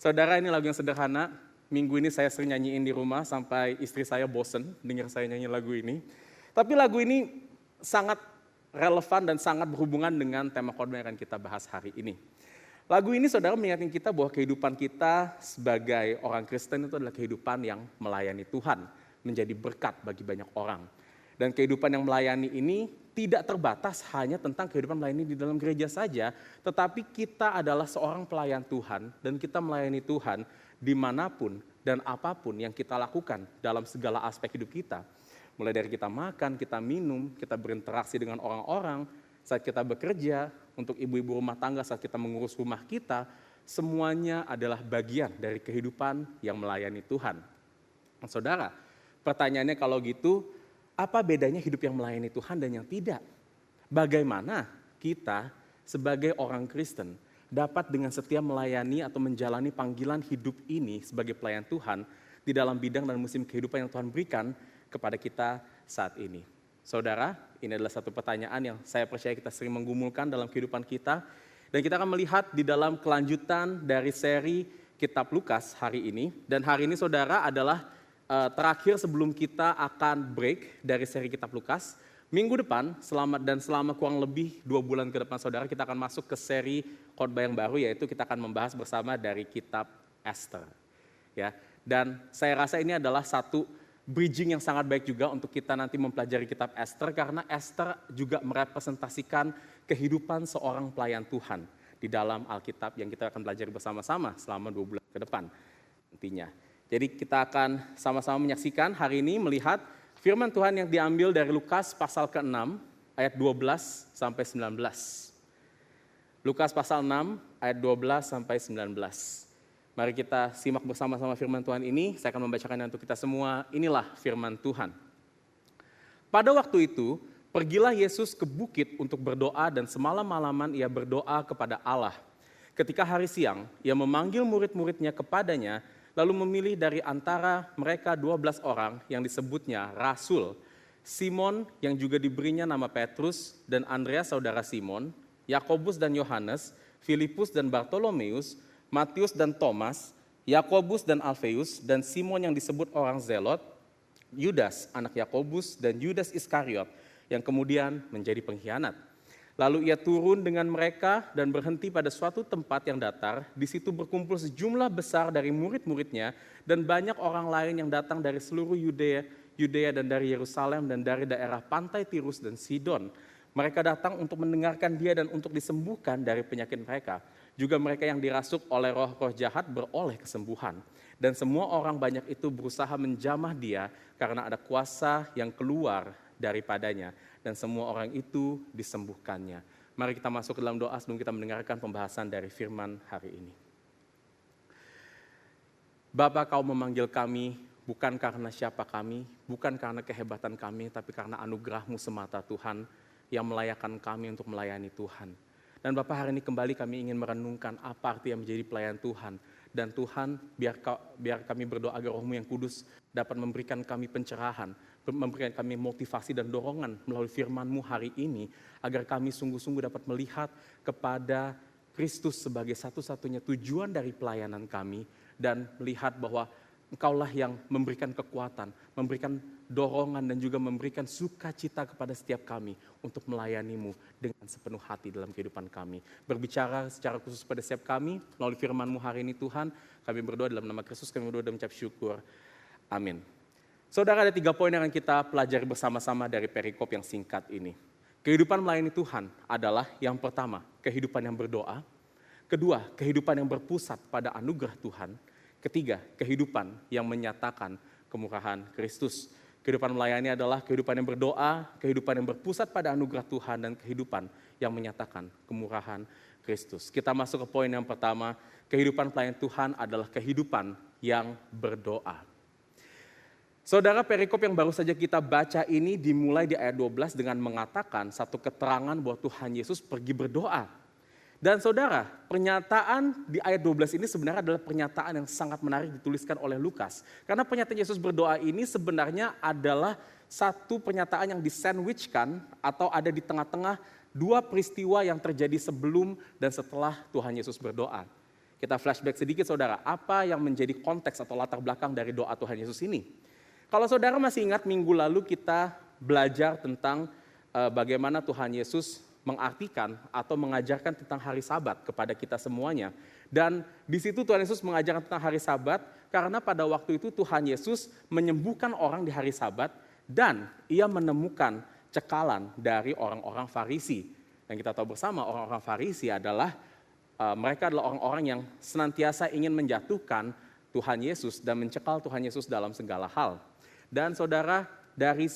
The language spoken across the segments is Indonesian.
Saudara, ini lagu yang sederhana. Minggu ini saya sering nyanyiin di rumah sampai istri saya bosen dengar saya nyanyi lagu ini. Tapi lagu ini sangat relevan dan sangat berhubungan dengan tema khotbah yang akan kita bahas hari ini. Lagu ini saudara mengingatkan kita bahwa kehidupan kita sebagai orang Kristen itu adalah kehidupan yang melayani Tuhan, menjadi berkat bagi banyak orang. Dan kehidupan yang melayani ini tidak terbatas hanya tentang kehidupan melayani di dalam gereja saja, tetapi kita adalah seorang pelayan Tuhan dan kita melayani Tuhan dimanapun dan apapun yang kita lakukan dalam segala aspek hidup kita. Mulai dari kita makan, kita minum, kita berinteraksi dengan orang-orang, saat kita bekerja, untuk ibu-ibu rumah tangga saat kita mengurus rumah kita, semuanya adalah bagian dari kehidupan yang melayani Tuhan. Saudara, pertanyaannya kalau gitu, apa bedanya hidup yang melayani Tuhan dan yang tidak? Bagaimana kita sebagai orang Kristen dapat dengan setia melayani atau menjalani panggilan hidup ini sebagai pelayan Tuhan di dalam bidang dan musim kehidupan yang Tuhan berikan kepada kita saat ini. Saudara, ini adalah satu pertanyaan yang saya percaya kita sering menggumulkan dalam kehidupan kita. Dan kita akan melihat di dalam kelanjutan dari seri Kitab Lukas hari ini. Dan hari ini saudara adalah terakhir sebelum kita akan break dari seri Kitab Lukas. Minggu depan selama kurang lebih 2 bulan ke depan saudara, kita akan masuk ke seri khotbah yang baru, yaitu kita akan membahas bersama dari Kitab Esther. Ya, dan saya rasa ini adalah satu bridging yang sangat baik juga untuk kita nanti mempelajari Kitab Esther, karena Esther juga merepresentasikan kehidupan seorang pelayan Tuhan di dalam Alkitab yang kita akan pelajari bersama-sama selama 2 bulan ke depan nantinya. Jadi kita akan sama-sama menyaksikan hari ini melihat firman Tuhan yang diambil dari Lukas pasal ke-6 ayat 12 sampai 19. Lukas pasal 6 ayat 12 sampai 19. Mari kita simak bersama-sama firman Tuhan ini. Saya akan membacakannya untuk kita semua. Inilah firman Tuhan. Pada waktu itu, pergilah Yesus ke bukit untuk berdoa dan semalam-malaman ia berdoa kepada Allah. Ketika hari siang, ia memanggil murid-muridnya kepadanya, lalu memilih dari antara mereka 12 orang yang disebutnya Rasul, Simon yang juga diberinya nama Petrus dan Andreas saudara Simon, Yakobus dan Yohanes, Filipus dan Bartolomeus, Matius dan Thomas, Yakobus dan Alfeus, dan Simon yang disebut orang Zelot, Yudas anak Yakobus dan Yudas Iskariot yang kemudian menjadi pengkhianat. Lalu ia turun dengan mereka dan berhenti pada suatu tempat yang datar. Di situ berkumpul sejumlah besar dari murid-muridnya dan banyak orang lain yang datang dari seluruh Yudea dan dari Yerusalem dan dari daerah pantai Tirus dan Sidon. Mereka datang untuk mendengarkan dia dan untuk disembuhkan dari penyakit mereka. Juga mereka yang dirasuk oleh roh-roh jahat beroleh kesembuhan. Dan semua orang banyak itu berusaha menjamah dia karena ada kuasa yang keluar daripadanya. Dan semua orang itu disembuhkannya. Mari kita masuk ke dalam doa sebelum kita mendengarkan pembahasan dari firman hari ini. Bapa, kau memanggil kami bukan karena siapa kami, bukan karena kehebatan kami, tapi karena anugerah-Mu semata Tuhan yang melayakkan kami untuk melayani Tuhan. Dan Bapa, hari ini kembali kami ingin merenungkan apa arti yang menjadi pelayan Tuhan. Dan Tuhan, biar kami berdoa agar Roh-Mu yang kudus dapat memberikan kami pencerahan, memberikan kami motivasi dan dorongan melalui firman-Mu hari ini, agar kami sungguh-sungguh dapat melihat kepada Kristus sebagai satu-satunya tujuan dari pelayanan kami, dan melihat bahwa Engkaulah yang memberikan kekuatan, memberikan dorongan dan juga memberikan sukacita kepada setiap kami untuk melayani-Mu dengan sepenuh hati dalam kehidupan kami. Berbicara secara khusus pada setiap kami melalui firman-Mu hari ini Tuhan, kami berdoa dalam nama Kristus, kami berdoa dan mengucap syukur. Amin. Saudara, ada 3 poin yang akan kita pelajari bersama-sama dari perikop yang singkat ini. Kehidupan melayani Tuhan adalah yang pertama, kehidupan yang berdoa. Kedua, kehidupan yang berpusat pada anugerah Tuhan. Ketiga, kehidupan yang menyatakan kemurahan Kristus. Kehidupan melayani adalah kehidupan yang berdoa, kehidupan yang berpusat pada anugerah Tuhan, dan kehidupan yang menyatakan kemurahan Kristus. Kita masuk ke poin yang pertama, kehidupan pelayan Tuhan adalah kehidupan yang berdoa. Saudara, perikop yang baru saja kita baca ini dimulai di ayat 12 dengan mengatakan satu keterangan bahwa Tuhan Yesus pergi berdoa. Dan saudara, pernyataan di ayat 12 ini sebenarnya adalah pernyataan yang sangat menarik dituliskan oleh Lukas. Karena pernyataan Yesus berdoa ini sebenarnya adalah satu pernyataan yang disandwichkan atau ada di tengah-tengah 2 peristiwa yang terjadi sebelum dan setelah Tuhan Yesus berdoa. Kita flashback sedikit saudara, apa yang menjadi konteks atau latar belakang dari doa Tuhan Yesus ini? Kalau saudara masih ingat minggu lalu kita belajar tentang bagaimana Tuhan Yesus mengartikan atau mengajarkan tentang hari Sabat kepada kita semuanya. Dan di situ Tuhan Yesus mengajarkan tentang hari Sabat karena pada waktu itu Tuhan Yesus menyembuhkan orang di hari Sabat dan ia menemukan cekalan dari orang-orang Farisi. Dan kita tahu bersama orang-orang Farisi adalah mereka adalah orang-orang yang senantiasa ingin menjatuhkan Tuhan Yesus dan mencekal Tuhan Yesus dalam segala hal. Dan saudara, dari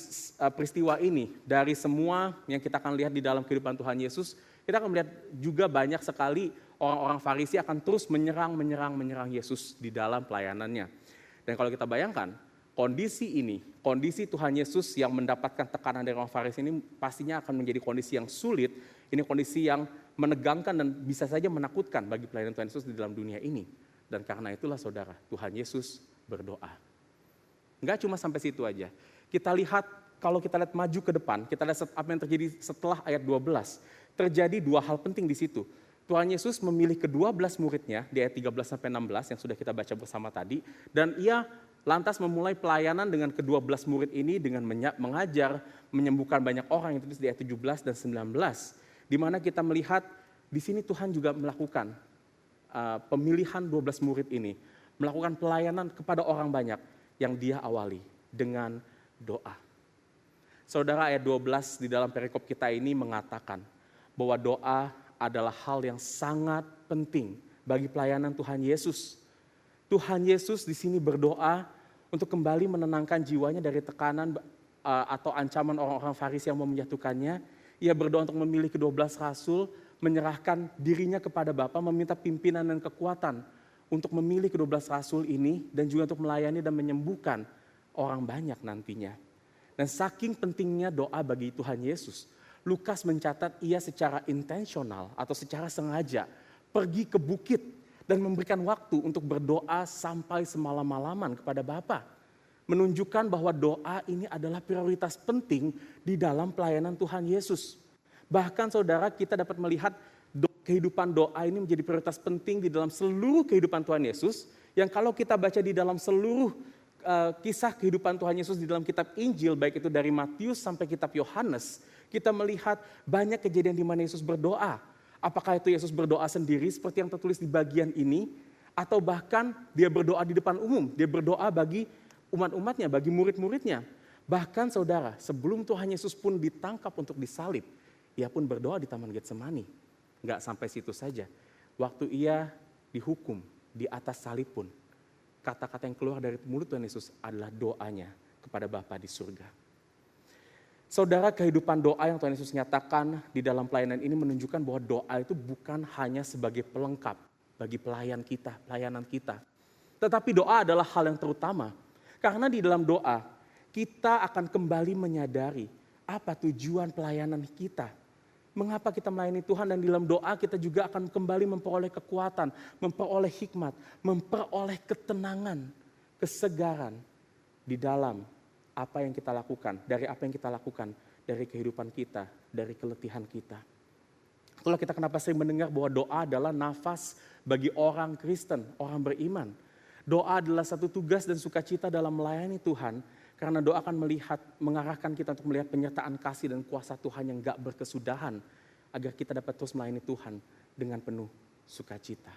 peristiwa ini, dari semua yang kita akan lihat di dalam kehidupan Tuhan Yesus, kita akan melihat juga banyak sekali orang-orang Farisi akan terus menyerang Yesus di dalam pelayanannya. Dan kalau kita bayangkan, kondisi ini, kondisi Tuhan Yesus yang mendapatkan tekanan dari orang Farisi ini pastinya akan menjadi kondisi yang sulit, ini kondisi yang menegangkan dan bisa saja menakutkan bagi pelayanan Tuhan Yesus di dalam dunia ini. Dan karena itulah saudara, Tuhan Yesus berdoa. Enggak cuma sampai situ aja. Kita lihat, kalau kita lihat maju ke depan, kita lihat apa yang terjadi setelah ayat 12. Terjadi dua hal penting di situ. Tuhan Yesus memilih ke-12 muridnya di ayat 13-16 yang sudah kita baca bersama tadi. Dan ia lantas memulai pelayanan dengan ke-12 murid ini dengan mengajar, menyembuhkan banyak orang, yang tertulis di ayat 17 dan 19. Di mana kita melihat di sini Tuhan juga melakukan pemilihan 12 murid ini. Melakukan pelayanan kepada orang banyak yang dia awali dengan doa. Saudara, ayat 12 di dalam perikop kita ini mengatakan bahwa doa adalah hal yang sangat penting bagi pelayanan Tuhan Yesus. Tuhan Yesus di sini berdoa untuk kembali menenangkan jiwanya dari tekanan atau ancaman orang-orang Farisi yang mau menjatuhkannya. Ia berdoa untuk memilih ke-12 rasul, menyerahkan dirinya kepada Bapa, meminta pimpinan dan kekuatan untuk memilih ke-12 rasul ini dan juga untuk melayani dan menyembuhkan orang banyak nantinya. Dan saking pentingnya doa bagi Tuhan Yesus, Lukas mencatat ia secara intensional atau secara sengaja pergi ke bukit dan memberikan waktu untuk berdoa sampai semalam-malaman kepada Bapa. Menunjukkan bahwa doa ini adalah prioritas penting di dalam pelayanan Tuhan Yesus. Bahkan saudara, kita dapat melihat kehidupan doa ini menjadi prioritas penting di dalam seluruh kehidupan Tuhan Yesus. Yang kalau kita baca di dalam seluruh kisah kehidupan Tuhan Yesus di dalam kitab Injil, baik itu dari Matius sampai kitab Yohanes, kita melihat banyak kejadian di mana Yesus berdoa. Apakah itu Yesus berdoa sendiri seperti yang tertulis di bagian ini, atau bahkan dia berdoa di depan umum, dia berdoa bagi umat-umatnya, bagi murid-muridnya. Bahkan saudara, sebelum Tuhan Yesus pun ditangkap untuk disalib, ia pun berdoa di Taman Getsemani. Enggak sampai situ saja, waktu ia dihukum di atas salib pun, kata-kata yang keluar dari mulut Tuhan Yesus adalah doanya kepada Bapa di surga. Saudara, kehidupan doa yang Tuhan Yesus nyatakan di dalam pelayanan ini menunjukkan bahwa doa itu bukan hanya sebagai pelengkap bagi pelayanan kita. Tetapi doa adalah hal yang terutama. Karena di dalam doa, kita akan kembali menyadari apa tujuan pelayanan kita. Mengapa kita melayani Tuhan, dan di dalam doa kita juga akan kembali memperoleh kekuatan, memperoleh hikmat, memperoleh ketenangan, kesegaran di dalam apa yang kita lakukan, dari kehidupan kita, dari keletihan kita. Itulah kita kenapa sering mendengar bahwa doa adalah nafas bagi orang Kristen, orang beriman. Doa adalah satu tugas dan sukacita dalam melayani Tuhan, karena doa akan mengarahkan kita untuk melihat penyertaan kasih dan kuasa Tuhan yang gak berkesudahan, agar kita dapat terus melayani Tuhan dengan penuh sukacita.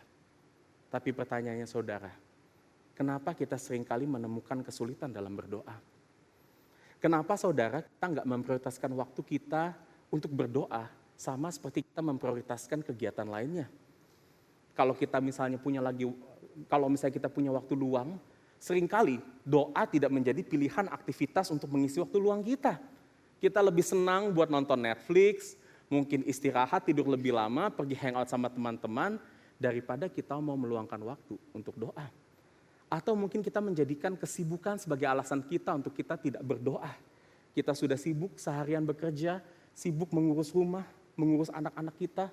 Tapi pertanyaannya saudara, kenapa kita seringkali menemukan kesulitan dalam berdoa? Kenapa saudara kita gak memprioritaskan waktu kita untuk berdoa sama seperti kita memprioritaskan kegiatan lainnya? Kalau misalnya kita punya waktu luang, seringkali doa tidak menjadi pilihan aktivitas untuk mengisi waktu luang kita. Kita lebih senang buat nonton Netflix, mungkin istirahat, tidur lebih lama, pergi hangout sama teman-teman, daripada kita mau meluangkan waktu untuk doa. Atau mungkin kita menjadikan kesibukan sebagai alasan kita untuk kita tidak berdoa. Kita sudah sibuk seharian bekerja, sibuk mengurus rumah, mengurus anak-anak kita,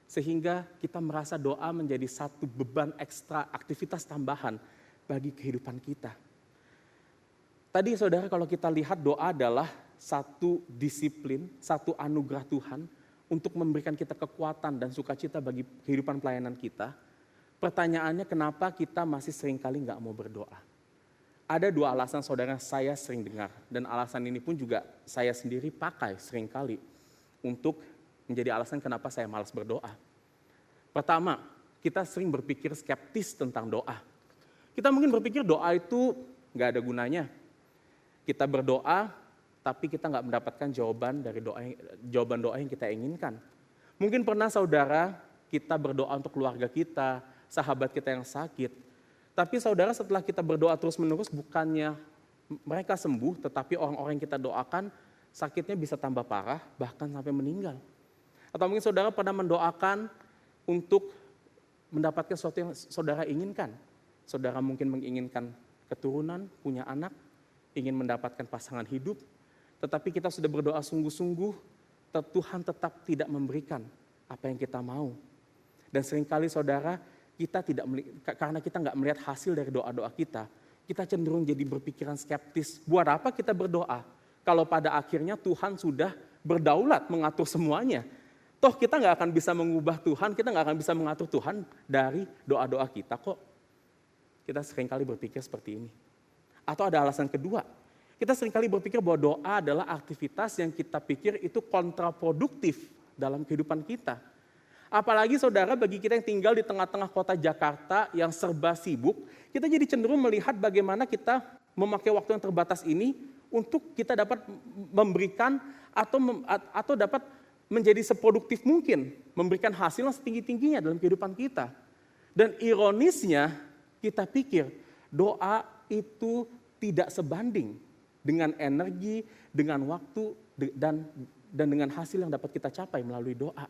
sehingga kita merasa doa menjadi satu beban ekstra, aktivitas tambahan bagi kehidupan kita. Tadi saudara, kalau kita lihat doa adalah satu disiplin, satu anugerah Tuhan untuk memberikan kita kekuatan dan sukacita bagi kehidupan pelayanan kita. Pertanyaannya kenapa kita masih seringkali nggak mau berdoa? Ada dua alasan saudara saya sering dengar, dan alasan ini pun juga saya sendiri pakai seringkali untuk menjadi alasan kenapa saya malas berdoa. Pertama, kita sering berpikir skeptis tentang doa. Kita mungkin berpikir doa itu nggak ada gunanya. Kita berdoa, tapi kita nggak mendapatkan jawaban doa yang kita inginkan. Mungkin pernah saudara kita berdoa untuk keluarga kita, sahabat kita yang sakit. Tapi saudara setelah kita berdoa terus-menerus bukannya mereka sembuh, tetapi orang-orang yang kita doakan sakitnya bisa tambah parah, bahkan sampai meninggal. Atau mungkin saudara pernah mendoakan untuk mendapatkan sesuatu yang saudara inginkan. Saudara mungkin menginginkan keturunan, punya anak, ingin mendapatkan pasangan hidup, tetapi kita sudah berdoa sungguh-sungguh, Tuhan tetap tidak memberikan apa yang kita mau. Dan seringkali saudara, karena kita nggak melihat hasil dari doa-doa kita cenderung jadi berpikiran skeptis. Buat apa kita berdoa? Kalau pada akhirnya Tuhan sudah berdaulat mengatur semuanya. Toh kita nggak akan bisa mengubah Tuhan, kita nggak akan bisa mengatur Tuhan dari doa-doa kita kok. Kita seringkali berpikir seperti ini. Atau ada alasan kedua, kita seringkali berpikir bahwa doa adalah aktivitas yang kita pikir itu kontraproduktif dalam kehidupan kita. Apalagi saudara bagi kita yang tinggal di tengah-tengah kota Jakarta yang serba sibuk, kita jadi cenderung melihat bagaimana kita memakai waktu yang terbatas ini untuk kita dapat memberikan atau dapat menjadi seproduktif mungkin, memberikan hasil yang setinggi-tingginya dalam kehidupan kita. Dan ironisnya kita pikir doa itu tidak sebanding dengan energi, dengan waktu, dan dengan hasil yang dapat kita capai melalui doa.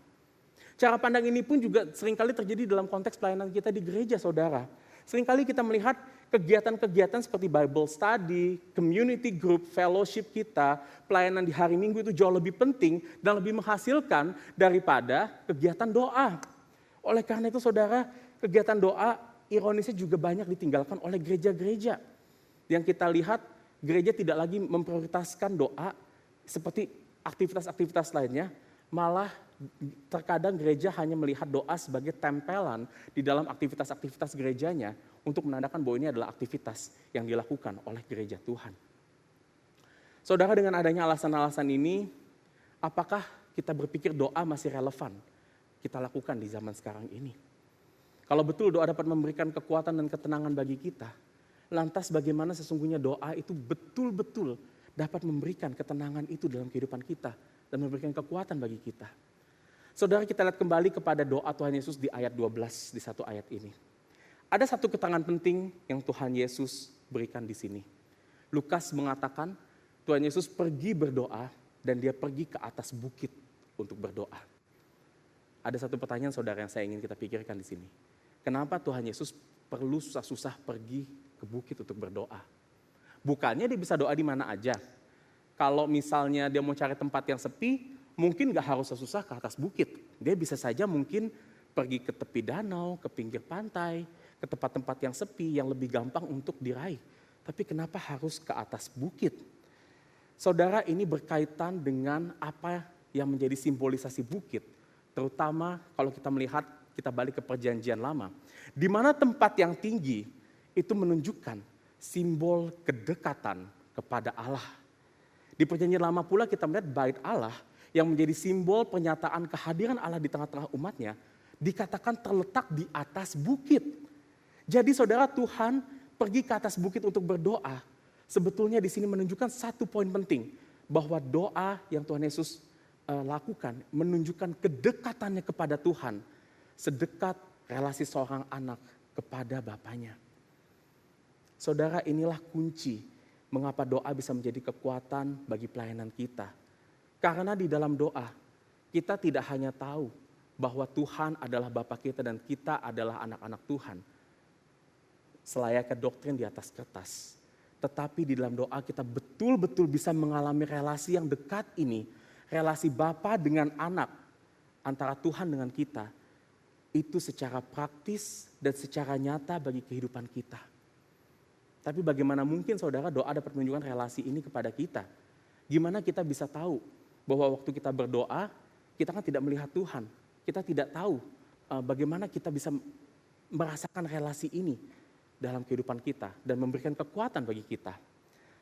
Cara pandang ini pun juga seringkali terjadi dalam konteks pelayanan kita di gereja, saudara. Seringkali kita melihat kegiatan-kegiatan seperti Bible study, community group, fellowship kita, pelayanan di hari Minggu itu jauh lebih penting dan lebih menghasilkan daripada kegiatan doa. Oleh karena itu, saudara, kegiatan doa ironisnya juga banyak ditinggalkan oleh gereja-gereja. Yang kita lihat, gereja tidak lagi memprioritaskan doa seperti aktivitas-aktivitas lainnya, malah terkadang gereja hanya melihat doa sebagai tempelan di dalam aktivitas-aktivitas gerejanya untuk menandakan bahwa ini adalah aktivitas yang dilakukan oleh gereja Tuhan. Saudara, dengan adanya alasan-alasan ini, apakah kita berpikir doa masih relevan kita lakukan di zaman sekarang ini? Kalau betul doa dapat memberikan kekuatan dan ketenangan bagi kita, lantas bagaimana sesungguhnya doa itu betul-betul dapat memberikan ketenangan itu dalam kehidupan kita dan memberikan kekuatan bagi kita? Saudara, kita lihat kembali kepada doa Tuhan Yesus di ayat 12 di satu ayat ini. Ada satu keterangan penting yang Tuhan Yesus berikan di sini. Lukas mengatakan Tuhan Yesus pergi berdoa dan dia pergi ke atas bukit untuk berdoa. Ada satu pertanyaan saudara yang saya ingin kita pikirkan di sini. Kenapa Tuhan Yesus perlu susah-susah pergi ke bukit untuk berdoa? Bukannya dia bisa doa di mana aja. Kalau misalnya dia mau cari tempat yang sepi, mungkin gak harus susah ke atas bukit. Dia bisa saja mungkin pergi ke tepi danau, ke pinggir pantai, ke tempat-tempat yang sepi, yang lebih gampang untuk diraih. Tapi kenapa harus ke atas bukit? Saudara, ini berkaitan dengan apa yang menjadi simbolisasi bukit. Terutama kalau kita melihat, kita balik ke perjanjian lama. Di mana tempat yang tinggi itu menunjukkan simbol kedekatan kepada Allah. Di perjanjian lama pula kita melihat bait Allah yang menjadi simbol pernyataan kehadiran Allah di tengah-tengah umatnya, dikatakan terletak di atas bukit. Jadi saudara, Tuhan pergi ke atas bukit untuk berdoa. Sebetulnya di sini menunjukkan satu poin penting, bahwa doa yang Tuhan Yesus lakukan menunjukkan kedekatannya kepada Tuhan, sedekat relasi seorang anak kepada bapaknya. Saudara, inilah kunci mengapa doa bisa menjadi kekuatan bagi pelayanan kita. Karena di dalam doa, kita tidak hanya tahu bahwa Tuhan adalah Bapa kita dan kita adalah anak-anak Tuhan, selayaknya doktrin di atas kertas. Tetapi di dalam doa kita betul-betul bisa mengalami relasi yang dekat ini, relasi Bapa dengan anak, antara Tuhan dengan kita, itu secara praktis dan secara nyata bagi kehidupan kita. Tapi bagaimana mungkin saudara doa dapat menunjukkan relasi ini kepada kita? Gimana kita bisa tahu bahwa waktu kita berdoa, kita kan tidak melihat Tuhan. Kita tidak tahu bagaimana kita bisa merasakan relasi ini dalam kehidupan kita dan memberikan kekuatan bagi kita.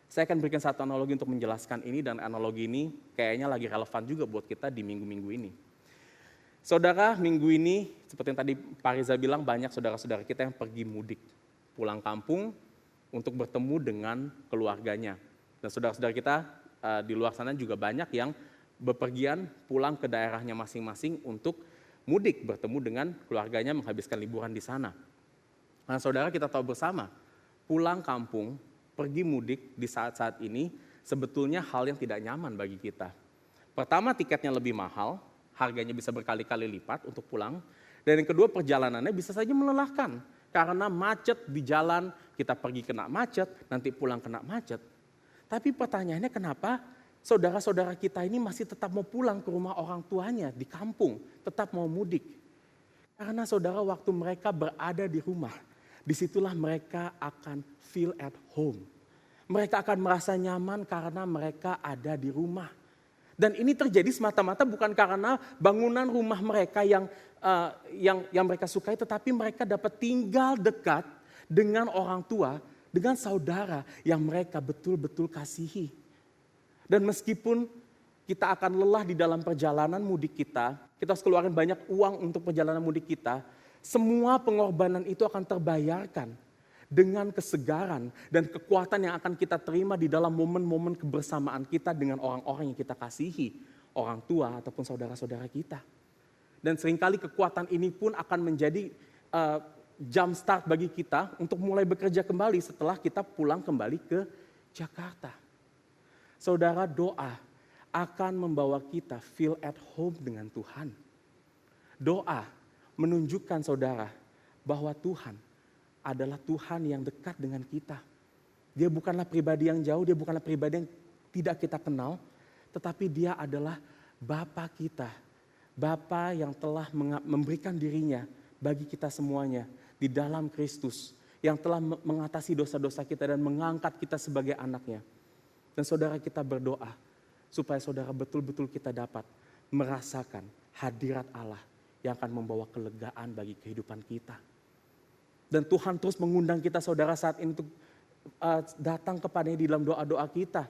Saya akan berikan satu analogi untuk menjelaskan ini, dan analogi ini kayaknya lagi relevan juga buat kita di minggu-minggu ini. Saudara, minggu ini seperti yang tadi Pak Riza bilang, banyak saudara-saudara kita yang pergi mudik, pulang kampung untuk bertemu dengan keluarganya. Dan saudara-saudara kita di luar sana juga banyak yang bepergian pulang ke daerahnya masing-masing untuk mudik, bertemu dengan keluarganya, menghabiskan liburan di sana. Nah saudara, kita tahu bersama, pulang kampung, pergi mudik di saat-saat ini sebetulnya hal yang tidak nyaman bagi kita. Pertama, tiketnya lebih mahal, harganya bisa berkali-kali lipat untuk pulang. Dan yang kedua, perjalanannya bisa saja melelahkan. Karena macet di jalan, kita pergi kena macet, nanti pulang kena macet. Tapi pertanyaannya, kenapa saudara-saudara kita ini masih tetap mau pulang ke rumah orang tuanya di kampung, tetap mau mudik? Karena saudara, waktu mereka berada di rumah, disitulah mereka akan feel at home. Mereka akan merasa nyaman karena mereka ada di rumah. Dan ini terjadi semata-mata bukan karena bangunan rumah mereka yang mereka sukai, tetapi mereka dapat tinggal dekat dengan orang tua, dengan saudara yang mereka betul-betul kasihi. Dan meskipun kita akan lelah di dalam perjalanan mudik kita harus keluarin banyak uang untuk perjalanan mudik kita, semua pengorbanan itu akan terbayarkan dengan kesegaran dan kekuatan yang akan kita terima di dalam momen-momen kebersamaan kita dengan orang-orang yang kita kasihi, orang tua ataupun saudara-saudara kita. Dan seringkali kekuatan ini pun akan menjadi jump start bagi kita untuk mulai bekerja kembali setelah kita pulang kembali ke Jakarta. Saudara, doa akan membawa kita feel at home dengan Tuhan. Doa menunjukkan saudara bahwa Tuhan adalah Tuhan yang dekat dengan kita. Dia bukanlah pribadi yang jauh, dia bukanlah pribadi yang tidak kita kenal, tetapi dia adalah Bapa kita. Bapa yang telah memberikan dirinya bagi kita semuanya di dalam Kristus, yang telah mengatasi dosa-dosa kita dan mengangkat kita sebagai anaknya. Dan saudara, kita berdoa supaya saudara betul-betul kita dapat merasakan hadirat Allah yang akan membawa kelegaan bagi kehidupan kita. Dan Tuhan terus mengundang kita saudara saat ini untuk datang kepadanya di dalam doa-doa kita.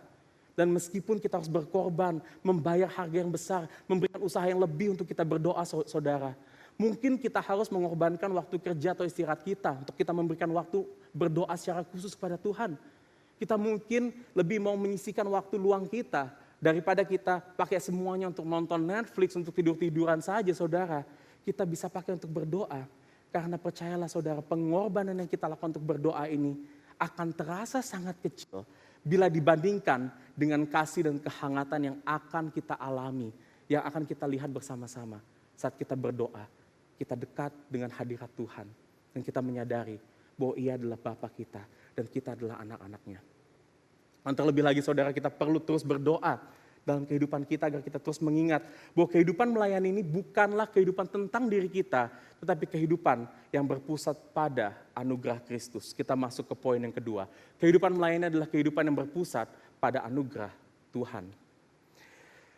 Dan meskipun kita harus berkorban, membayar harga yang besar, memberikan usaha yang lebih untuk kita berdoa saudara. Mungkin kita harus mengorbankan waktu kerja atau istirahat kita untuk kita memberikan waktu berdoa secara khusus kepada Tuhan. Kita mungkin lebih mau menyisihkan waktu luang kita daripada kita pakai semuanya untuk nonton Netflix, untuk tidur-tiduran saja saudara. Kita bisa pakai untuk berdoa. Karena percayalah saudara, pengorbanan yang kita lakukan untuk berdoa ini akan terasa sangat kecil bila dibandingkan dengan kasih dan kehangatan yang akan kita alami, yang akan kita lihat bersama-sama saat kita berdoa. Kita dekat dengan hadirat Tuhan dan kita menyadari bahwa Ia adalah Bapa kita dan kita adalah anak-anaknya. Dan terlebih lagi saudara, kita perlu terus berdoa dalam kehidupan kita agar kita terus mengingat bahwa kehidupan melayani ini bukanlah kehidupan tentang diri kita, tetapi kehidupan yang berpusat pada anugerah Kristus. Kita masuk ke poin yang kedua. Kehidupan melayani adalah kehidupan yang berpusat pada anugerah Tuhan.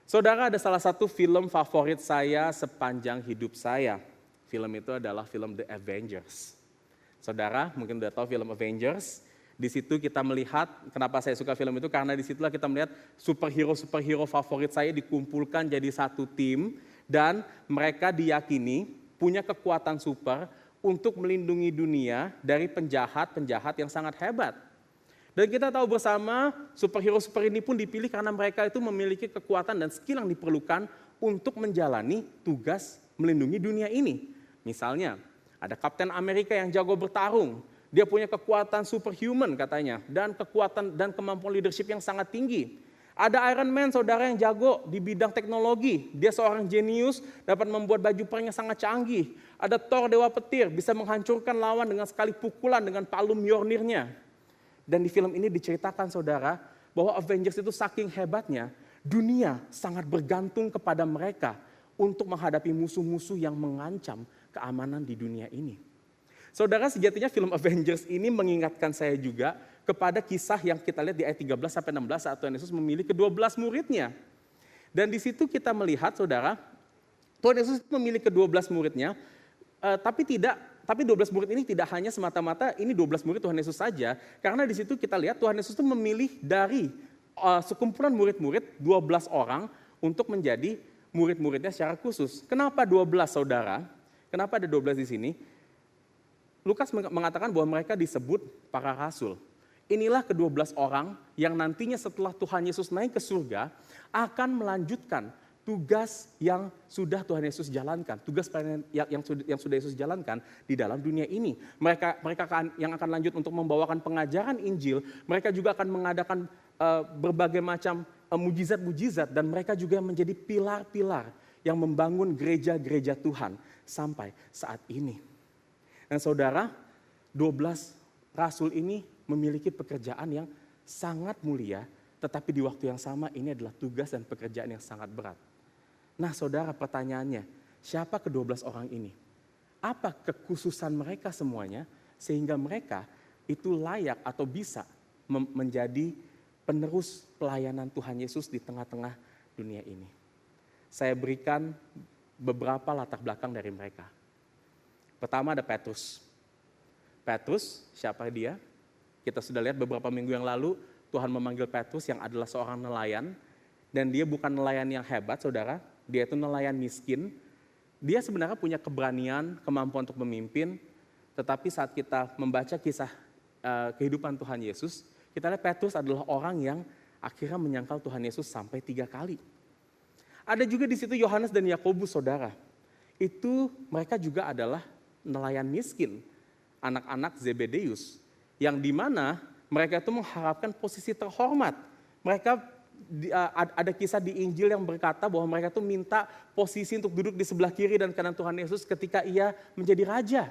Saudara, ada salah satu film favorit saya sepanjang hidup saya. Film itu adalah film The Avengers. Saudara mungkin udah tahu film Avengers. Di situ kita melihat, kenapa saya suka film itu, karena di situlah kita melihat superhero favorit saya dikumpulkan jadi satu tim, dan mereka diyakini punya kekuatan super untuk melindungi dunia dari penjahat-penjahat yang sangat hebat. Dan kita tahu bersama, superhero ini pun dipilih karena mereka itu memiliki kekuatan dan skill yang diperlukan untuk menjalani tugas melindungi dunia ini. Misalnya, ada Kapten Amerika yang jago bertarung. Dia punya kekuatan superhuman katanya, dan kekuatan dan kemampuan leadership yang sangat tinggi. Ada Iron Man saudara yang jago di bidang teknologi. Dia seorang jenius, dapat membuat baju perang yang sangat canggih. Ada Thor dewa petir, bisa menghancurkan lawan dengan sekali pukulan dengan palu Mjolnirnya. Dan di film ini diceritakan saudara, bahwa Avengers itu saking hebatnya, dunia sangat bergantung kepada mereka untuk menghadapi musuh-musuh yang mengancam keamanan di dunia ini. Saudara, sejatinya film Avengers ini mengingatkan saya juga kepada kisah yang kita lihat di ayat 13-16 saat Tuhan Yesus memilih ke-12 muridnya. Dan di situ kita melihat saudara, Tuhan Yesus memilih ke-12 muridnya, tapi tidak tapi 12 murid ini tidak hanya semata-mata ini 12 murid Tuhan Yesus saja, karena di situ kita lihat Tuhan Yesus itu memilih dari sekumpulan murid-murid 12 orang untuk menjadi murid-muridnya secara khusus. Kenapa 12 saudara? Kenapa ada 12 di sini? Lukas mengatakan bahwa mereka disebut para rasul. Inilah ke-12 orang yang nantinya setelah Tuhan Yesus naik ke surga akan melanjutkan tugas yang sudah Tuhan Yesus jalankan, tugas yang sudah Yesus jalankan di dalam dunia ini. Mereka yang akan lanjut untuk membawakan pengajaran Injil, mereka juga akan mengadakan berbagai macam mujizat-mujizat, dan mereka juga menjadi pilar-pilar yang membangun gereja-gereja Tuhan sampai saat ini. Dan saudara, 12 rasul ini memiliki pekerjaan yang sangat mulia, tetapi di waktu yang sama ini adalah tugas dan pekerjaan yang sangat berat. Nah saudara, pertanyaannya, siapa ke-12 orang ini? Apa kekhususan mereka semuanya sehingga mereka itu layak atau bisa menjadi penerus pelayanan Tuhan Yesus di tengah-tengah dunia ini? Saya berikan beberapa latar belakang dari mereka. Pertama ada Petrus. Petrus, siapa dia? Kita sudah lihat beberapa minggu yang lalu Tuhan memanggil Petrus yang adalah seorang nelayan, dan dia bukan nelayan yang hebat saudara, dia itu nelayan miskin. Dia sebenarnya punya keberanian, kemampuan untuk memimpin, tetapi saat kita membaca kisah kehidupan Tuhan Yesus, kita lihat Petrus adalah orang yang akhirnya menyangkal Tuhan Yesus sampai 3 kali. Ada juga di situ Yohanes dan Yakobus saudara. Itu mereka juga adalah nelayan miskin, anak-anak Zebedeus, yang dimana mereka itu mengharapkan posisi terhormat. Mereka ada kisah di Injil yang berkata bahwa mereka itu minta posisi untuk duduk di sebelah kiri dan kanan Tuhan Yesus ketika ia menjadi raja.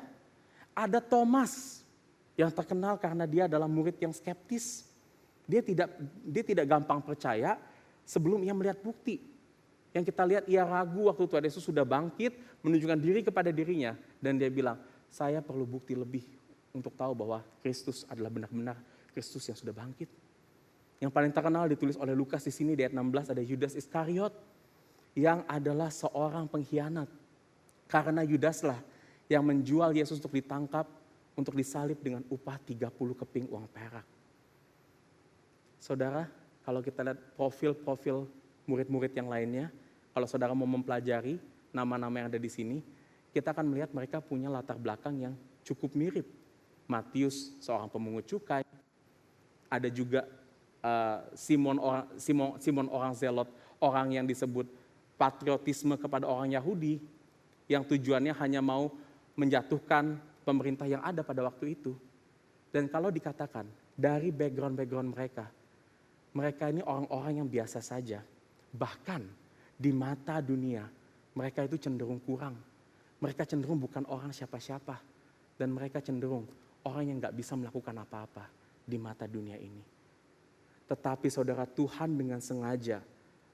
Ada Thomas yang terkenal karena dia adalah murid yang skeptis. Dia tidak gampang percaya sebelum ia melihat bukti. Yang kita lihat ia ragu waktu Tuhan Yesus sudah bangkit, menunjukkan diri kepada dirinya, dan dia bilang, saya perlu bukti lebih untuk tahu bahwa Kristus adalah benar-benar Kristus yang sudah bangkit. Yang paling terkenal ditulis oleh Lukas di sini di ayat 16 ada Yudas Iskariot yang adalah seorang pengkhianat. Karena Yudaslah yang menjual Yesus untuk ditangkap, untuk disalib dengan upah 30 keping uang perak. Saudara, kalau kita lihat profil-profil murid-murid yang lainnya, kalau saudara mau mempelajari nama-nama yang ada di sini, kita akan melihat mereka punya latar belakang yang cukup mirip. Matius, seorang pemungut cukai. Ada juga Simon orang Zelot, orang yang disebut patriotisme kepada orang Yahudi, yang tujuannya hanya mau menjatuhkan pemerintah yang ada pada waktu itu. Dan kalau dikatakan dari background mereka, mereka ini orang-orang yang biasa saja. Bahkan di mata dunia, mereka itu cenderung kurang. Mereka cenderung bukan orang siapa-siapa. Dan mereka cenderung orang yang gak bisa melakukan apa-apa di mata dunia ini. Tetapi saudara, Tuhan dengan sengaja,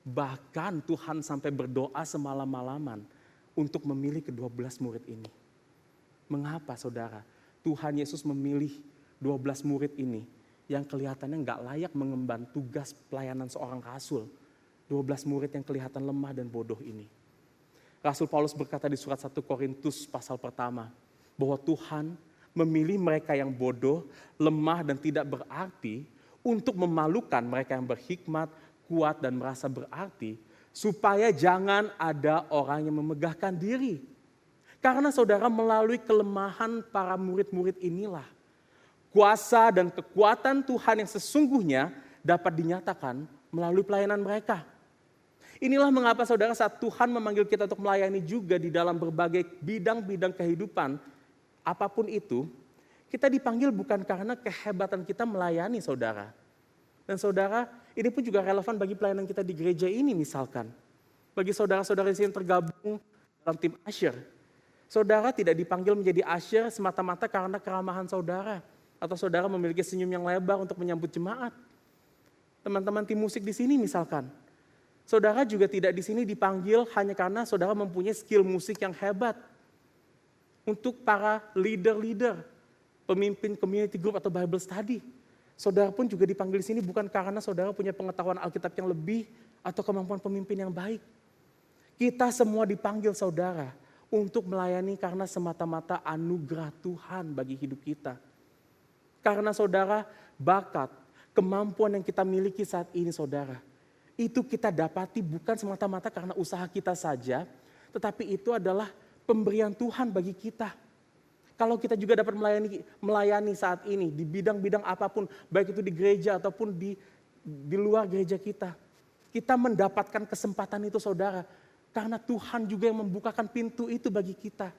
bahkan Tuhan sampai berdoa semalam-malaman untuk memilih ke-12 murid ini. Mengapa saudara? Tuhan Yesus memilih 12 murid ini yang kelihatannya gak layak mengemban tugas pelayanan seorang rasul. 12 murid yang kelihatan lemah dan bodoh ini. Rasul Paulus berkata di surat 1 Korintus pasal pertama, bahwa Tuhan memilih mereka yang bodoh, lemah dan tidak berarti untuk memalukan mereka yang berhikmat, kuat dan merasa berarti, supaya jangan ada orang yang memegahkan diri. Karena saudara, melalui kelemahan para murid-murid inilah kuasa dan kekuatan Tuhan yang sesungguhnya dapat dinyatakan melalui pelayanan mereka. Inilah mengapa saudara, saat Tuhan memanggil kita untuk melayani juga di dalam berbagai bidang-bidang kehidupan, apapun itu, kita dipanggil bukan karena kehebatan kita melayani saudara. Dan saudara, ini pun juga relevan bagi pelayanan kita di gereja ini misalkan. Bagi saudara-saudara yang tergabung dalam tim Asher. Saudara tidak dipanggil menjadi Asher semata-mata karena keramahan saudara. Atau saudara memiliki senyum yang lebar untuk menyambut jemaat. Teman-teman tim musik di sini misalkan. Saudara juga tidak di sini dipanggil hanya karena saudara mempunyai skill musik yang hebat. Untuk para leader-leader, pemimpin community group atau Bible study. Saudara pun juga dipanggil di sini bukan karena saudara punya pengetahuan Alkitab yang lebih atau kemampuan pemimpin yang baik. Kita semua dipanggil saudara untuk melayani karena semata-mata anugerah Tuhan bagi hidup kita. Karena saudara, bakat, kemampuan yang kita miliki saat ini saudara, itu kita dapati bukan semata-mata karena usaha kita saja, tetapi itu adalah pemberian Tuhan bagi kita. Kalau kita juga dapat melayani saat ini di bidang-bidang apapun, baik itu di gereja ataupun di luar gereja kita mendapatkan kesempatan itu saudara, karena Tuhan juga yang membukakan pintu itu bagi kita.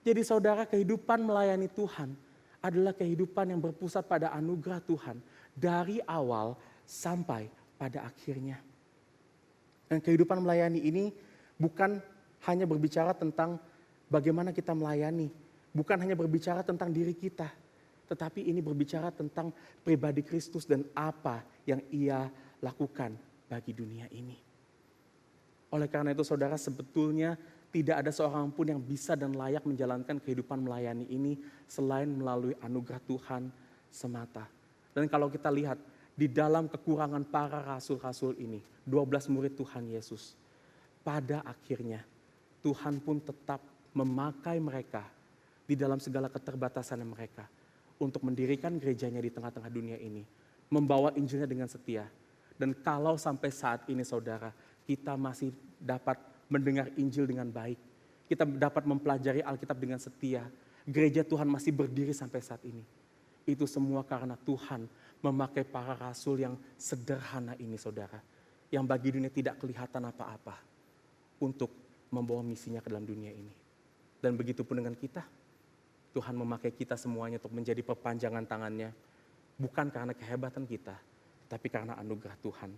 Jadi saudara, kehidupan melayani Tuhan adalah kehidupan yang berpusat pada anugerah Tuhan dari awal sampai pada akhirnya. Dan kehidupan melayani ini bukan hanya berbicara tentang bagaimana kita melayani, bukan hanya berbicara tentang diri kita, tetapi ini berbicara tentang pribadi Kristus dan apa yang Ia lakukan bagi dunia ini. Oleh karena itu saudara, sebetulnya tidak ada seorang pun yang bisa dan layak menjalankan kehidupan melayani ini selain melalui anugerah Tuhan semata. Dan kalau kita lihat di dalam kekurangan para rasul-rasul ini, 12 murid Tuhan Yesus, pada akhirnya Tuhan pun tetap memakai mereka di dalam segala keterbatasan mereka untuk mendirikan gerejanya di tengah-tengah dunia ini, membawa Injilnya dengan setia. Dan kalau sampai saat ini saudara, kita masih dapat mendengar Injil dengan baik, kita dapat mempelajari Alkitab dengan setia, gereja Tuhan masih berdiri sampai saat ini. Itu semua karena Tuhan memakai para rasul yang sederhana ini saudara, yang bagi dunia tidak kelihatan apa-apa, untuk membawa misinya ke dalam dunia ini. Dan begitu pun dengan kita, Tuhan memakai kita semuanya untuk menjadi perpanjangan tangannya, bukan karena kehebatan kita, tapi karena anugerah Tuhan.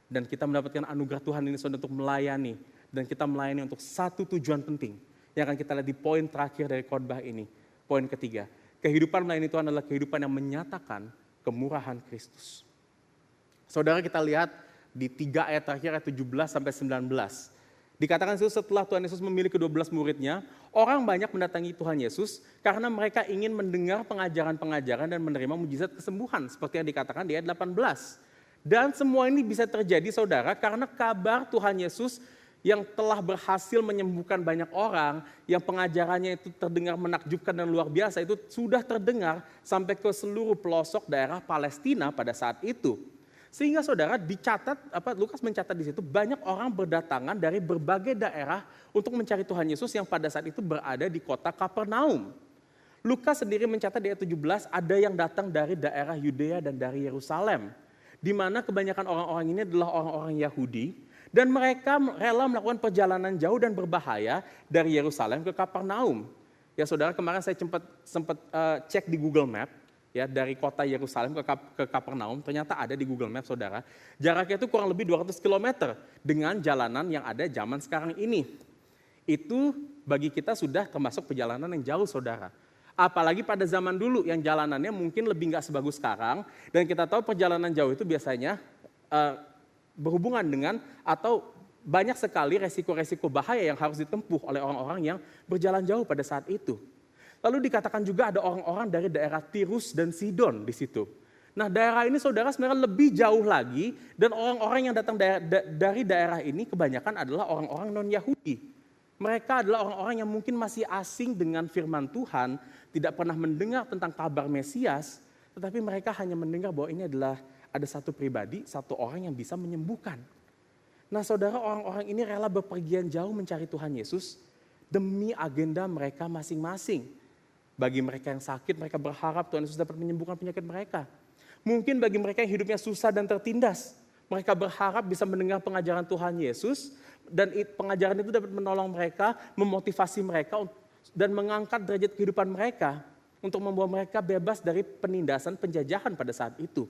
Dan kita mendapatkan anugerah Tuhan ini saudara untuk melayani, dan kita melayani untuk satu tujuan penting yang akan kita lihat di poin terakhir dari khotbah ini. Poin ketiga, kehidupan melayani Tuhan adalah kehidupan yang menyatakan kemurahan Kristus. Saudara, kita lihat di 3 ayat terakhir, ayat 17 sampai 19. Dikatakan setelah Tuhan Yesus memilih ke-12 muridnya, orang banyak mendatangi Tuhan Yesus karena mereka ingin mendengar pengajaran-pengajaran dan menerima mujizat kesembuhan, seperti yang dikatakan di ayat 18. Dan semua ini bisa terjadi saudara karena kabar Tuhan Yesus yang telah berhasil menyembuhkan banyak orang, yang pengajarannya itu terdengar menakjubkan dan luar biasa, itu sudah terdengar sampai ke seluruh pelosok daerah Palestina pada saat itu. Sehingga saudara dicatat, Lukas mencatat di situ banyak orang berdatangan dari berbagai daerah untuk mencari Tuhan Yesus yang pada saat itu berada di kota Kapernaum. Lukas sendiri mencatat di ayat 17 ada yang datang dari daerah Yudea dan dari Yerusalem, di mana kebanyakan orang-orang ini adalah orang-orang Yahudi, dan mereka rela melakukan perjalanan jauh dan berbahaya dari Yerusalem ke Kapernaum. Ya saudara, kemarin saya sempat cek di Google Map, ya dari kota Yerusalem ke Kapernaum, ternyata ada di Google Map saudara. Jaraknya itu kurang lebih 200 km dengan jalanan yang ada zaman sekarang ini. Itu bagi kita sudah termasuk perjalanan yang jauh saudara. Apalagi pada zaman dulu yang jalanannya mungkin lebih nggak sebagus sekarang, dan kita tahu perjalanan jauh itu biasanya berhubungan dengan atau banyak sekali resiko-resiko bahaya yang harus ditempuh oleh orang-orang yang berjalan jauh pada saat itu. Lalu dikatakan juga ada orang-orang dari daerah Tirus dan Sidon di situ. Nah, daerah ini saudara sebenarnya lebih jauh lagi, dan orang-orang yang datang dari daerah ini kebanyakan adalah orang-orang non-Yahudi. Mereka adalah orang-orang yang mungkin masih asing dengan firman Tuhan, tidak pernah mendengar tentang kabar Mesias, tetapi mereka hanya mendengar bahwa ini adalah ada satu pribadi, satu orang yang bisa menyembuhkan. Nah saudara, orang-orang ini rela bepergian jauh mencari Tuhan Yesus demi agenda mereka masing-masing. Bagi mereka yang sakit, mereka berharap Tuhan Yesus dapat menyembuhkan penyakit mereka. Mungkin bagi mereka yang hidupnya susah dan tertindas, mereka berharap bisa mendengar pengajaran Tuhan Yesus, dan pengajaran itu dapat menolong mereka, memotivasi mereka, dan mengangkat derajat kehidupan mereka untuk membawa mereka bebas dari penindasan penjajahan pada saat itu.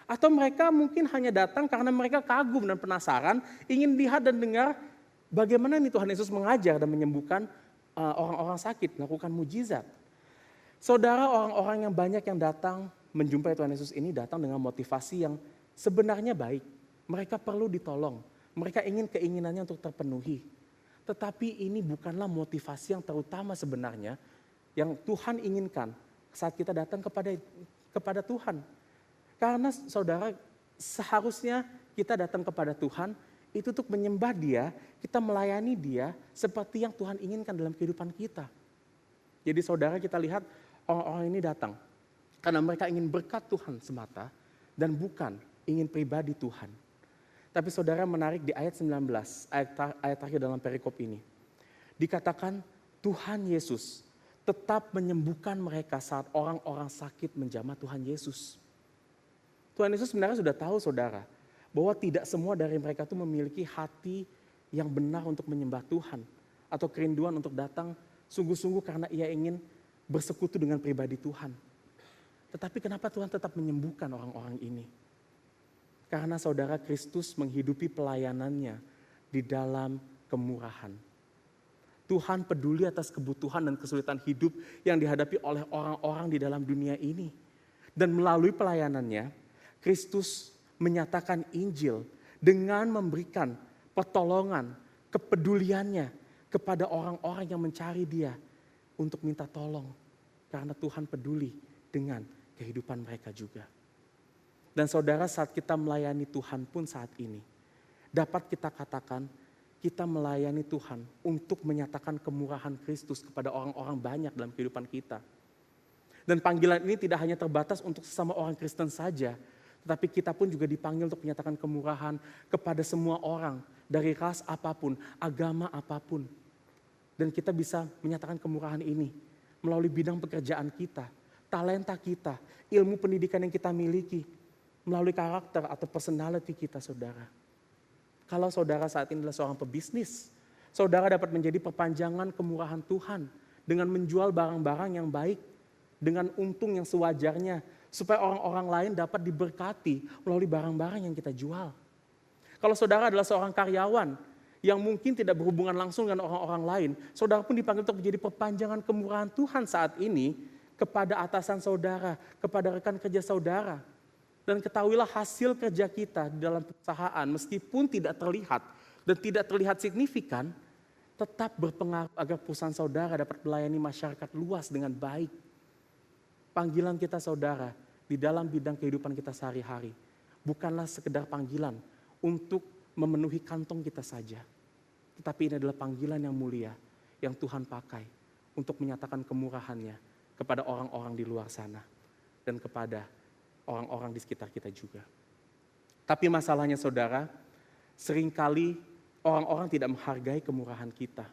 Atau mereka mungkin hanya datang karena mereka kagum dan penasaran, ingin lihat dan dengar bagaimana nih Tuhan Yesus mengajar dan menyembuhkan orang-orang sakit, melakukan mujizat. Saudara, orang-orang yang banyak yang datang menjumpai Tuhan Yesus ini datang dengan motivasi yang sebenarnya baik. Mereka perlu ditolong, mereka ingin keinginannya untuk terpenuhi. Tetapi ini bukanlah motivasi yang terutama sebenarnya yang Tuhan inginkan saat kita datang kepada Tuhan. Karena saudara, seharusnya kita datang kepada Tuhan Itu untuk menyembah dia, kita melayani dia seperti yang Tuhan inginkan dalam kehidupan kita. Jadi saudara, kita lihat orang-orang ini datang karena mereka ingin berkat Tuhan semata dan bukan ingin pribadi Tuhan. Tapi saudara, menarik di ayat 19, ayat terakhir dalam perikop ini. Dikatakan Tuhan Yesus tetap menyembuhkan mereka saat orang-orang sakit menjamah Tuhan Yesus. Tuhan Yesus sebenarnya sudah tahu saudara, bahwa tidak semua dari mereka itu memiliki hati yang benar untuk menyembah Tuhan. Atau kerinduan untuk datang sungguh-sungguh karena ia ingin bersekutu dengan pribadi Tuhan. Tetapi kenapa Tuhan tetap menyembuhkan orang-orang ini? Karena saudara, Kristus menghidupi pelayanannya di dalam kemurahan. Tuhan peduli atas kebutuhan dan kesulitan hidup yang dihadapi oleh orang-orang di dalam dunia ini. Dan melalui pelayanannya, Kristus menyatakan Injil dengan memberikan pertolongan, kepeduliannya kepada orang-orang yang mencari dia untuk minta tolong. Karena Tuhan peduli dengan kehidupan mereka juga. Dan saudara, saat kita melayani Tuhan pun saat ini, dapat kita katakan kita melayani Tuhan untuk menyatakan kemurahan Kristus kepada orang-orang banyak dalam kehidupan kita. Dan panggilan ini tidak hanya terbatas untuk sesama orang Kristen saja, tetapi kita pun juga dipanggil untuk menyatakan kemurahan kepada semua orang, dari ras apapun, agama apapun. Dan kita bisa menyatakan kemurahan ini melalui bidang pekerjaan kita, talenta kita, ilmu pendidikan yang kita miliki, melalui karakter atau personality kita saudara. Kalau saudara saat ini adalah seorang pebisnis, saudara dapat menjadi perpanjangan kemurahan Tuhan dengan menjual barang-barang yang baik, dengan untung yang sewajarnya, supaya orang-orang lain dapat diberkati melalui barang-barang yang kita jual. Kalau saudara adalah seorang karyawan yang mungkin tidak berhubungan langsung dengan orang-orang lain, saudara pun dipanggil untuk menjadi perpanjangan kemurahan Tuhan saat ini kepada atasan saudara, kepada rekan kerja saudara. Dan ketahuilah hasil kerja kita di dalam perusahaan meskipun tidak terlihat dan tidak terlihat signifikan, tetap berpengaruh agar perusahaan saudara dapat melayani masyarakat luas dengan baik. Panggilan kita saudara di dalam bidang kehidupan kita sehari-hari bukanlah sekedar panggilan untuk memenuhi kantong kita saja. Tetapi ini adalah panggilan yang mulia yang Tuhan pakai untuk menyatakan kemurahannya kepada orang-orang di luar sana dan kepada orang-orang di sekitar kita juga. Tapi masalahnya saudara, seringkali orang-orang tidak menghargai kemurahan kita.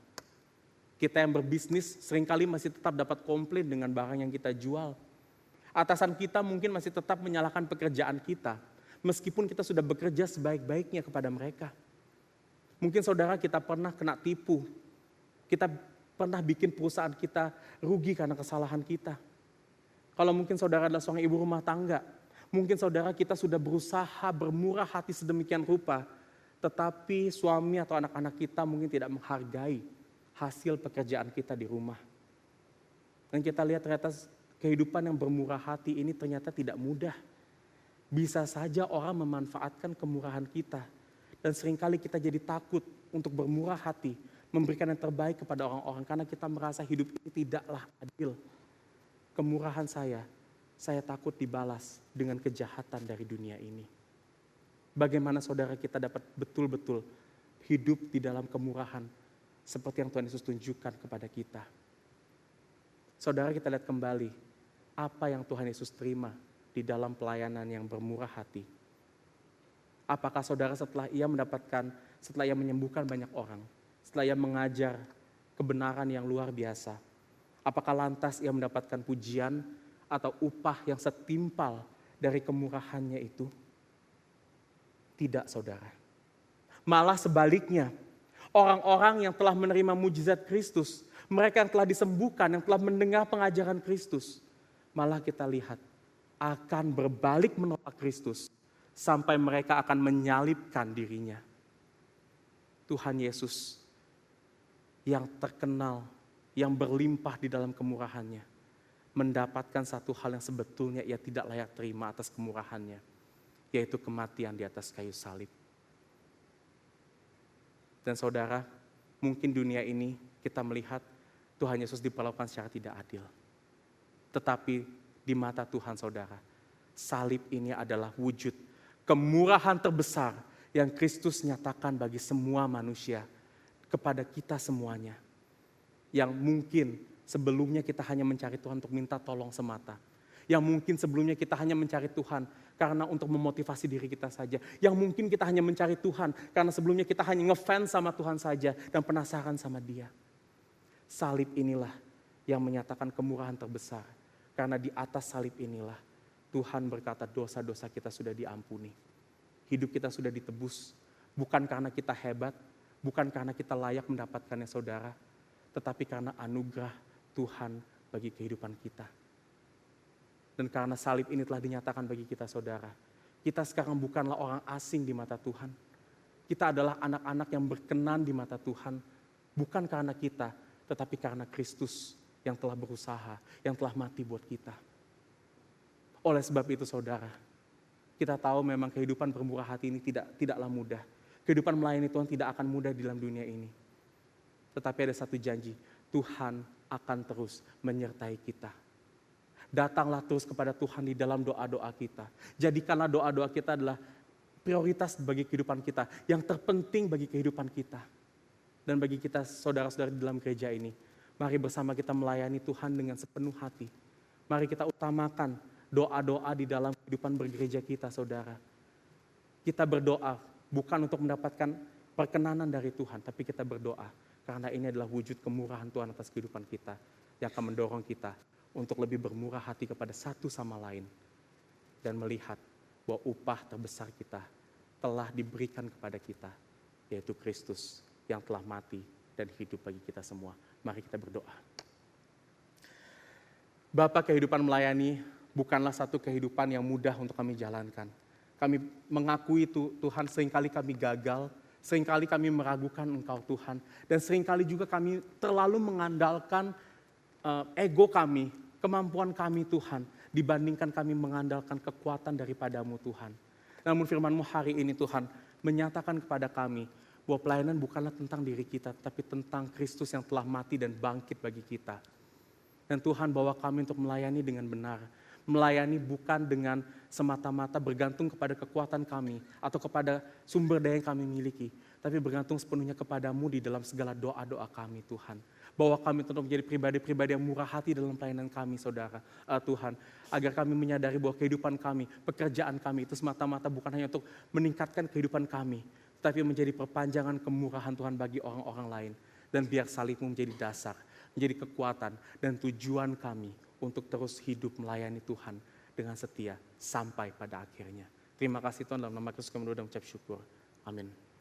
Kita yang berbisnis seringkali masih tetap dapat komplain dengan barang yang kita jual. Atasan kita mungkin masih tetap menyalahkan pekerjaan kita, meskipun kita sudah bekerja sebaik-baiknya kepada mereka. Mungkin saudara kita pernah kena tipu, kita pernah bikin perusahaan kita rugi karena kesalahan kita. Kalau mungkin saudara adalah seorang ibu rumah tangga, mungkin saudara kita sudah berusaha bermurah hati sedemikian rupa, tetapi suami atau anak-anak kita mungkin tidak menghargai hasil pekerjaan kita di rumah. Dan kita lihat ternyata kehidupan yang bermurah hati ini ternyata tidak mudah. Bisa saja orang memanfaatkan kemurahan kita. Dan seringkali kita jadi takut untuk bermurah hati, memberikan yang terbaik kepada orang-orang karena kita merasa hidup ini tidaklah adil. Kemurahan saya takut dibalas dengan kejahatan dari dunia ini. Bagaimana saudara kita dapat betul-betul hidup di dalam kemurahan seperti yang Tuhan Yesus tunjukkan kepada kita. Saudara, kita lihat kembali apa yang Tuhan Yesus terima di dalam pelayanan yang bermurah hati. Apakah saudara setelah ia menyembuhkan banyak orang, setelah ia mengajar kebenaran yang luar biasa, apakah lantas ia mendapatkan pujian atau upah yang setimpal dari kemurahannya itu? Tidak saudara. Malah sebaliknya, orang-orang yang telah menerima mujizat Kristus, mereka yang telah disembuhkan, yang telah mendengar pengajaran Kristus, malah kita lihat akan berbalik menolak Kristus sampai mereka akan menyalibkan dirinya. Tuhan Yesus yang terkenal, yang berlimpah di dalam kemurahannya, mendapatkan satu hal yang sebetulnya ia tidak layak terima atas kemurahannya, yaitu kematian di atas kayu salib. Dan saudara, mungkin dunia ini kita melihat Tuhan Yesus diperlakukan secara tidak adil. Tetapi di mata Tuhan saudara, salib ini adalah wujud kemurahan terbesar yang Kristus nyatakan bagi semua manusia, kepada kita semuanya. Yang mungkin sebelumnya kita hanya mencari Tuhan untuk minta tolong semata. Yang mungkin sebelumnya kita hanya mencari Tuhan karena untuk memotivasi diri kita saja. Yang mungkin kita hanya mencari Tuhan karena sebelumnya kita hanya ngefans sama Tuhan saja dan penasaran sama Dia. Salib inilah yang menyatakan kemurahan terbesar. Karena di atas salib inilah Tuhan berkata dosa-dosa kita sudah diampuni. Hidup kita sudah ditebus. Bukan karena kita hebat, bukan karena kita layak mendapatkannya saudara, tetapi karena anugerah Tuhan bagi kehidupan kita. Dan karena salib ini telah dinyatakan bagi kita saudara, kita sekarang bukanlah orang asing di mata Tuhan. Kita adalah anak-anak yang berkenan di mata Tuhan, bukan karena kita, tetapi karena Kristus yang telah berusaha, yang telah mati buat kita. Oleh sebab itu saudara, kita tahu memang kehidupan bermurah hati ini tidaklah mudah. Kehidupan melayani Tuhan tidak akan mudah di dalam dunia ini. Tetapi ada satu janji, Tuhan akan terus menyertai kita. Datanglah terus kepada Tuhan di dalam doa-doa kita. Jadikanlah doa-doa kita adalah prioritas bagi kehidupan kita, yang terpenting bagi kehidupan kita. Dan bagi kita saudara-saudara di dalam gereja ini, mari bersama kita melayani Tuhan dengan sepenuh hati. Mari kita utamakan doa-doa di dalam kehidupan bergereja kita saudara. Kita berdoa bukan untuk mendapatkan perkenanan dari Tuhan, tapi kita berdoa karena ini adalah wujud kemurahan Tuhan atas kehidupan kita yang akan mendorong kita untuk lebih bermurah hati kepada satu sama lain dan melihat bahwa upah terbesar kita telah diberikan kepada kita, yaitu Kristus yang telah mati dan hidup bagi kita semua. Mari kita berdoa. Bapa, kehidupan melayani bukanlah satu kehidupan yang mudah untuk kami jalankan. Kami mengakui Tuhan, seringkali kami gagal, seringkali kami meragukan Engkau Tuhan, dan seringkali juga kami terlalu mengandalkan ego kami, kemampuan kami Tuhan, dibandingkan kami mengandalkan kekuatan daripada-Mu Tuhan. Namun firman-Mu hari ini Tuhan menyatakan kepada kami bahwa pelayanan bukanlah tentang diri kita, tapi tentang Kristus yang telah mati dan bangkit bagi kita. Dan Tuhan bawa kami untuk melayani dengan benar. Melayani bukan dengan semata-mata bergantung kepada kekuatan kami atau kepada sumber daya yang kami miliki, tapi bergantung sepenuhnya kepada-Mu di dalam segala doa-doa kami Tuhan. Bawa kami untuk menjadi pribadi-pribadi yang murah hati dalam pelayanan kami saudara Tuhan. Agar kami menyadari bahwa kehidupan kami, pekerjaan kami itu semata-mata bukan hanya untuk meningkatkan kehidupan kami, tapi menjadi perpanjangan kemurahan Tuhan bagi orang-orang lain. Dan biar salib-Mu menjadi dasar, menjadi kekuatan dan tujuan kami untuk terus hidup melayani Tuhan dengan setia sampai pada akhirnya. Terima kasih Tuhan, dalam nama Kristus kami berdoa dan mengucap syukur. Amin.